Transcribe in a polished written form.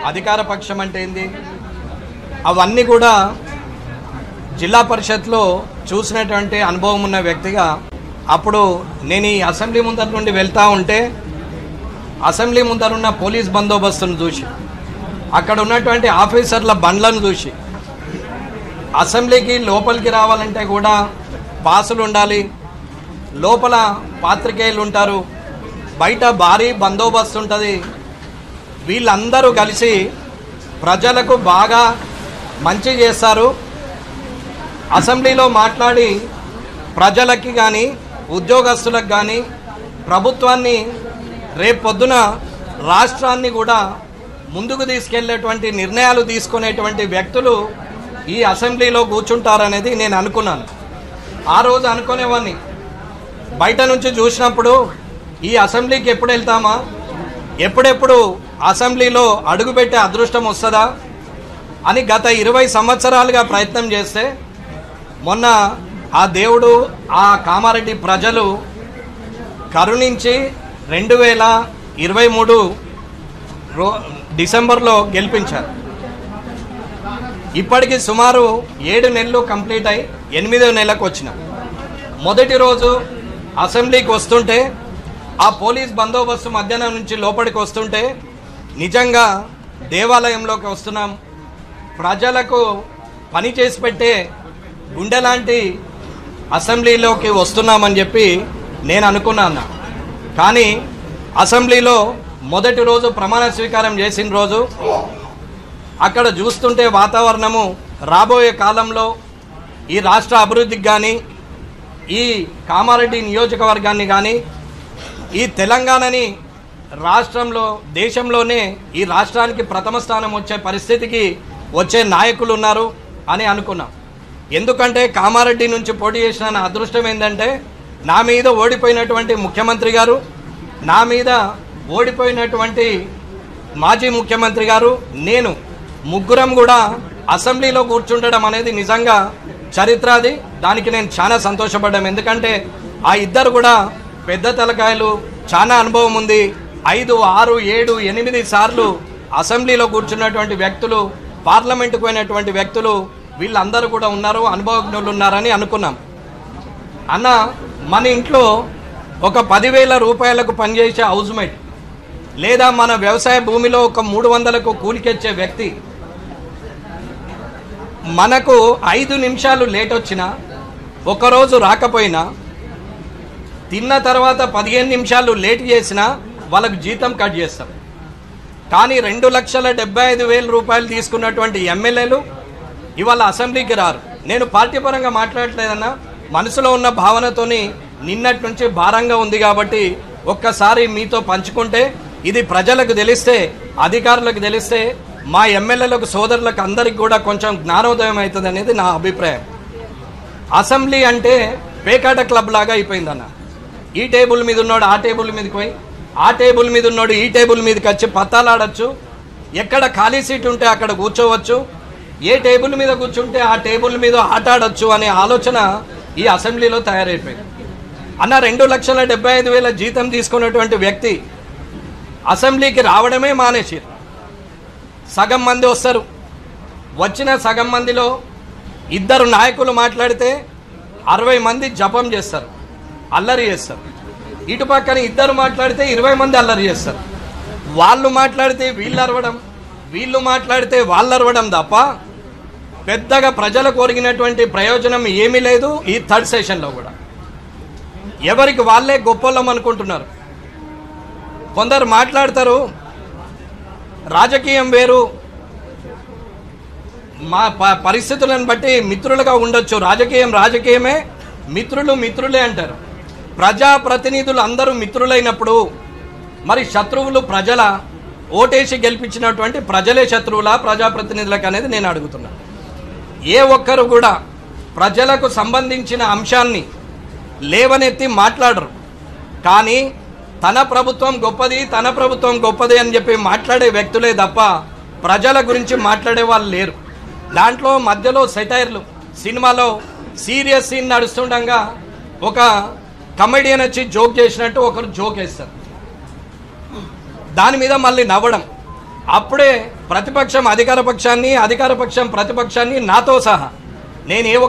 అధికార పక్షం అంటే ఏంది అవన్నీ కూడా జిల్లా పరిషత్లో చూసినటువంటి అనుభవం ఉన్న వ్యక్తిగా అప్పుడు నేను ఈ అసెంబ్లీ ముందర నుండి వెళ్తా ఉంటే అసెంబ్లీ ముందర ఉన్న పోలీస్ బందోబస్తును చూసి అక్కడ ఉన్నటువంటి ఆఫీసర్ల బండ్లను చూసి అసెంబ్లీకి లోపలికి రావాలంటే కూడా పాసులు ఉండాలి, లోపల పాత్రికేయులు ఉంటారు, బయట భారీ బందోబస్తు ఉంటుంది. వీళ్ళందరూ కలిసి ప్రజలకు బాగా మంచి చేస్తారు. అసెంబ్లీలో మాట్లాడి ప్రజలకి కానీ ఉద్యోగస్తులకు కానీ ప్రభుత్వాన్ని రేపు పొద్దున రాష్ట్రాన్ని కూడా ముందుకు తీసుకెళ్లేటువంటి నిర్ణయాలు తీసుకునేటువంటి వ్యక్తులు ఈ అసెంబ్లీలో కూర్చుంటారనేది నేను అనుకున్నాను. ఆ రోజు అనుకునేవాడిని, బయట నుంచి చూసినప్పుడు ఈ అసెంబ్లీకి ఎప్పుడు వెళ్తామా, ఎప్పుడెప్పుడు అసెంబ్లీలో అడుగుపెట్టే అదృష్టం వస్తుందా అని గత 20 సంవత్సరాలుగా ప్రయత్నం చేస్తే మొన్న ఆ దేవుడు ఆ కామారెడ్డి ప్రజలు కరుణించి 2023 డిసెంబర్లో గెలిపించారు. ఇప్పటికి సుమారు 7 నెలలు కంప్లీట్ అయి 8వ నెలకు వచ్చిన మొదటి రోజు అసెంబ్లీకి వస్తుంటే ఆ పోలీస్ బందోబస్తు మధ్యాహ్నం నుంచి లోపలికి వస్తుంటే నిజంగా దేవాలయంలోకి వస్తున్నాం, ప్రజలకు పని చేసి పెట్టే గుండెలాంటి అసెంబ్లీలోకి వస్తున్నామని చెప్పి నేను అనుకున్నాను. కానీ అసెంబ్లీలో మొదటి రోజు ప్రమాణ స్వీకారం చేసిన రోజు అక్కడ చూస్తుంటే వాతావరణము రాబోయే కాలంలో ఈ రాష్ట్ర అభివృద్ధికి కానీ ఈ కామారెడ్డి నియోజకవర్గాన్ని కానీ ఈ తెలంగాణని రాష్ట్రంలో దేశంలోనే ఈ రాష్ట్రానికి ప్రథమ స్థానం వచ్చే పరిస్థితికి వచ్చే నాయకులు ఉన్నారు అని అనుకున్నాం. ఎందుకంటే కామారెడ్డి నుంచి పోటీ చేసిన నా అదృష్టం ఏంటంటే నా మీద ఓడిపోయినటువంటి ముఖ్యమంత్రి గారు, నా మీద ఓడిపోయినటువంటి మాజీ ముఖ్యమంత్రి గారు, నేను ముగ్గురం కూడా అసెంబ్లీలో కూర్చుండడం అనేది నిజంగా చరిత్ర. అది దానికి నేను చాలా సంతోషపడ్డాం. ఎందుకంటే ఆ ఇద్దరు కూడా పెద్ద తలకాయలు, చాలా అనుభవం ఉంది. 5, 6, 7, 8 సార్లు అసెంబ్లీలో కూర్చున్నటువంటి వ్యక్తులు, పార్లమెంటుకు పోయినటువంటి వ్యక్తులు, వీళ్ళందరూ కూడా ఉన్నారు, అనుభవజ్ఞులు ఉన్నారని అనుకున్నాం. అన్న, మన ఇంట్లో ఒక 10,000 రూపాయలకు పనిచేసే హౌస్మేట్ లేదా మన వ్యవసాయ భూమిలో ఒక 300కు కూలికెచ్చే వ్యక్తి మనకు 5 నిమిషాలు లేట్ వచ్చినా, ఒకరోజు రాకపోయినా, తిన్న తర్వాత 15 నిమిషాలు లేట్ చేసినా వాళ్ళకు జీతం కట్ చేస్తాం. కానీ 2,75,000 రూపాయలు తీసుకున్నటువంటి ఎమ్మెల్యేలు ఇవాళ అసెంబ్లీకి రారు. నేను పార్టీ పరంగా మాట్లాడలేదన్నా, మనసులో ఉన్న భావనతోని నిన్నటి నుంచి భారంగా ఉంది కాబట్టి ఒక్కసారి మీతో పంచుకుంటే ఇది ప్రజలకు తెలిస్తే, అధికారులకు తెలిస్తే, మా ఎమ్మెల్యేలకు సోదరులకు అందరికి కూడా కొంచెం జ్ఞానోదయం అవుతుంది అనేది నా అభిప్రాయం. అసెంబ్లీ అంటే పేకాట క్లబ్ లాగా అయిపోయిందన్న. ఈ టేబుల్ మీద ఉన్నాడు ఆ టేబుల్ మీదకి పోయి, ఆ టేబుల్ మీద ఉన్నాడు ఈ టేబుల్ మీదకి వచ్చి పత్తాలాడచ్చు, ఎక్కడ ఖాళీ సీట్ ఉంటే అక్కడ కూర్చోవచ్చు, ఏ టేబుల్ మీద కూర్చుంటే ఆ టేబుల్ మీద ఆట ఆడచ్చు అనే ఆలోచన ఈ అసెంబ్లీలో తయారైపోయింది. అన్న, 2,75,000 జీతం తీసుకున్నటువంటి వ్యక్తి అసెంబ్లీకి రావడమే మానేసారు. సగం మంది వస్తారు, వచ్చిన సగం మందిలో 2 నాయకులు మాట్లాడితే 60 మంది జపం చేస్తారు, అల్లరి చేస్తారు. ఇటు పక్కన 2 మాట్లాడితే 20 మంది అల్లరి చేస్తారు. వాళ్ళు మాట్లాడితే వీళ్ళు అరవడం, వీళ్ళు మాట్లాడితే వాళ్ళు అరవడం తప్ప పెద్దగా ప్రజలకు ఒరిగినటువంటి ప్రయోజనం ఏమీ లేదు. ఈ 3rd సెషన్లో కూడా ఎవరికి వాళ్ళే గొప్పలం అనుకుంటున్నారు. కొందరు మాట్లాడతారు, రాజకీయం వేరు, మా పరిస్థితులను బట్టి మిత్రులుగా ఉండొచ్చు, రాజకీయం రాజకీయమే, మిత్రులు మిత్రులే అంటారు. ప్రజాప్రతినిధులు అందరూ మిత్రులైనప్పుడు మరి శత్రువులు ప్రజల ఓటేసి గెలిపించినటువంటి ప్రజలే శత్రువులా ప్రజాప్రతినిధులకు అనేది నేను అడుగుతున్నా. ఏ ఒక్కరు కూడా ప్రజలకు సంబంధించిన అంశాన్ని లేవనెత్తి మాట్లాడరు. కానీ తన ప్రభుత్వం గొప్పది, తన ప్రభుత్వం గొప్పది అని చెప్పి మాట్లాడే వ్యక్తులే తప్ప ప్రజల గురించి మాట్లాడే వాళ్ళు లేరు. దాంట్లో మధ్యలో సెటైర్లు, సినిమాలో సీరియస్ సీన్ నడుస్తుండగా ఒక కమెడియన్ వచ్చి జోక్ చేసినట్టు ఒకరు జోక్ వేస్తారు, దాని మీద మళ్ళీ నవ్వడం. అప్పుడే ప్రతిపక్షం అధికార పక్షాన్ని, అధికార పక్షం ప్రతిపక్షాన్ని నాతో సహా నేను ఏ ఒక్క